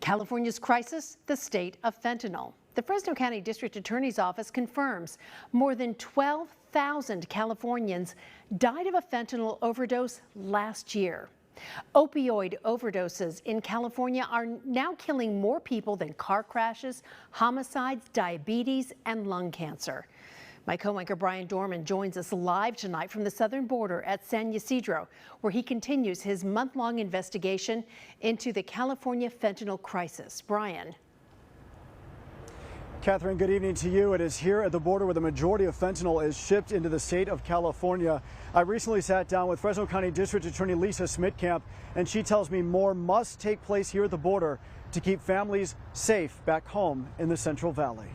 California's crisis, the state of fentanyl. The Fresno County District Attorney's Office confirms more than 12,000 Californians died of a fentanyl overdose last year. Opioid overdoses in California are now killing more people than car crashes, homicides, diabetes, and lung cancer. My co-anchor Brian Dorman joins us live tonight from the southern border at San Ysidro, where he continues his month-long investigation into the California fentanyl crisis. Brian. Catherine, good evening to you. It is here at the border where the majority of fentanyl is shipped into the state of California. I recently sat down with Fresno County District Attorney Lisa Smitkamp, and she tells me more must take place here at the border to keep families safe back home in the Central Valley.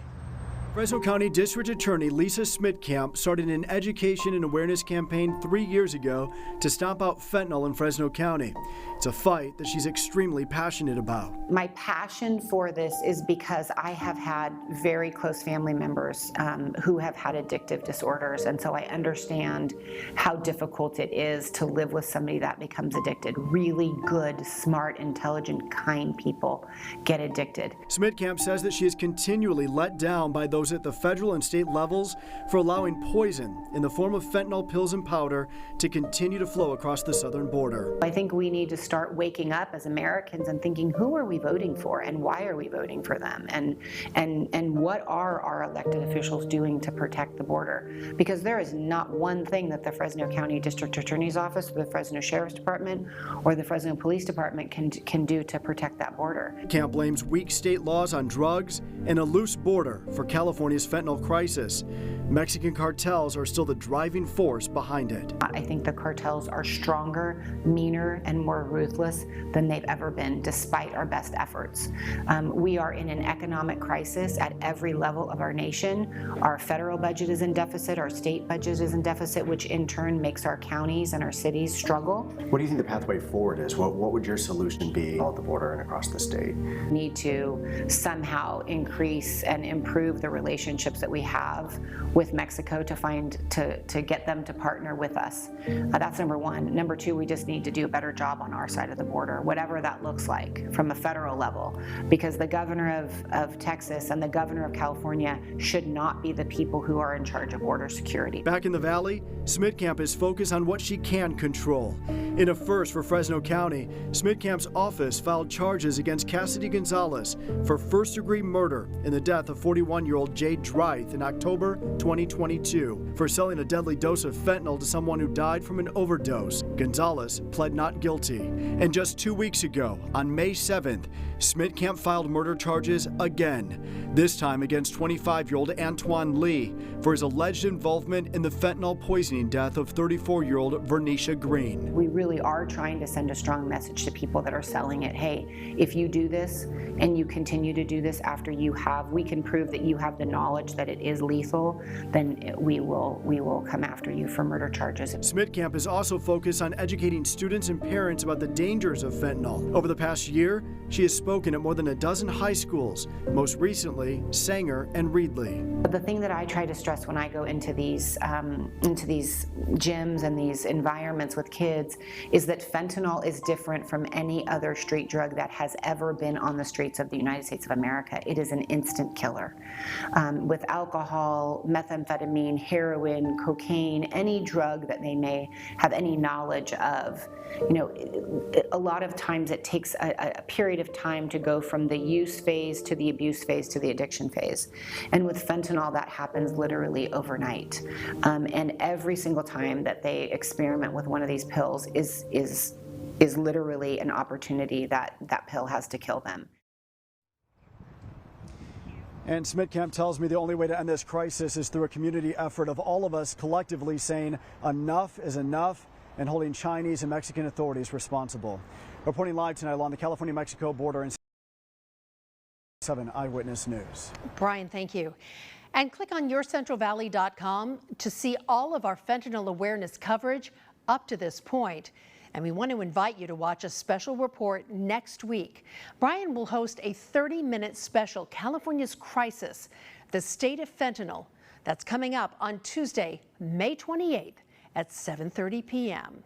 Fresno County District Attorney Lisa Smitkamp started an education and awareness campaign 3 years ago to stomp out fentanyl in Fresno County. It's a fight that she's extremely passionate about. My passion for this is because I have had very close family members who have had addictive disorders, and so I understand how difficult it is to live with somebody that becomes addicted. Really good, smart, intelligent, kind people get addicted. Smitkamp says that she is continually let down by those at the federal and state levels for allowing poison in the form of fentanyl pills and powder to continue to flow across the southern border. I think we need to start waking up as Americans and thinking, who are we voting for and why are we voting for them, and what are our elected officials doing to protect the border? Because there is not one thing that the Fresno County District Attorney's Office, or the Fresno Sheriff's Department, or the Fresno Police Department can do to protect that border. Camp blames weak state laws on drugs and a loose border for California's fentanyl crisis. Mexican cartels are still the driving force behind it. I think the cartels are stronger, meaner, and more ruthless than they've ever been, despite our best efforts. We are in an economic crisis at every level of our nation. Our federal budget is in deficit, our state budget is in deficit, which in turn makes our counties and our cities struggle. What do you think the pathway forward is? What would your solution be at the border and across the state? We need to somehow increase and improve the relationships that we have with Mexico to get them to partner with us. That's number one. Number two, we just need to do a better job on our side of the border, whatever that looks like from a federal level, because the governor of Texas and the governor of California should not be the people who are in charge of border security. Back in the Valley, Smitkamp is focused on what she can control. In a first for Fresno County, Smitkamp's office filed charges against Cassidy Gonzalez for first-degree murder in the death of 41-year-old Jay Drythe in October 2022 for selling a deadly dose of fentanyl to someone who died from an overdose. Gonzalez pled not guilty. And just 2 weeks ago, on May 7th, Smitkamp filed murder charges again, this time against 25-year-old Antoine Lee for his alleged involvement in the fentanyl poisoning death of 34-year-old Vernisha Green. We really are trying to send a strong message to people that are selling it. Hey, if you do this and you continue to do this after we can prove that you have the knowledge that it is lethal, then we will come after you for murder charges. Smitkamp is also focused on educating students and parents about the dangers of fentanyl. Over the past year, she has spoken at more than a dozen high schools, most recently Sanger and Reedley. The thing that I try to stress when I go into these gyms and these environments with kids is that fentanyl is different from any other street drug that has ever been on the streets of the United States of America. It is an instant killer. With alcohol, methamphetamine, heroin, cocaine, any drug that they may have any knowledge of, a lot of times it takes a period of time to go from the use phase to the abuse phase to the addiction phase. And with fentanyl, that happens literally overnight. And every single time that they experiment with one of these pills is literally an opportunity that pill has to kill them. And Smitkamp tells me the only way to end this crisis is through a community effort of all of us collectively saying enough is enough and holding Chinese and Mexican authorities responsible. Reporting live tonight along the California-Mexico border in 7 Eyewitness News. Brian, thank you. And click on yourcentralvalley.com to see all of our fentanyl awareness coverage up to this point. And we want to invite you to watch a special report next week. Brian will host a 30-minute special, California's Crisis, the State of Fentanyl. That's coming up on Tuesday, May 28th at 7:30 p.m.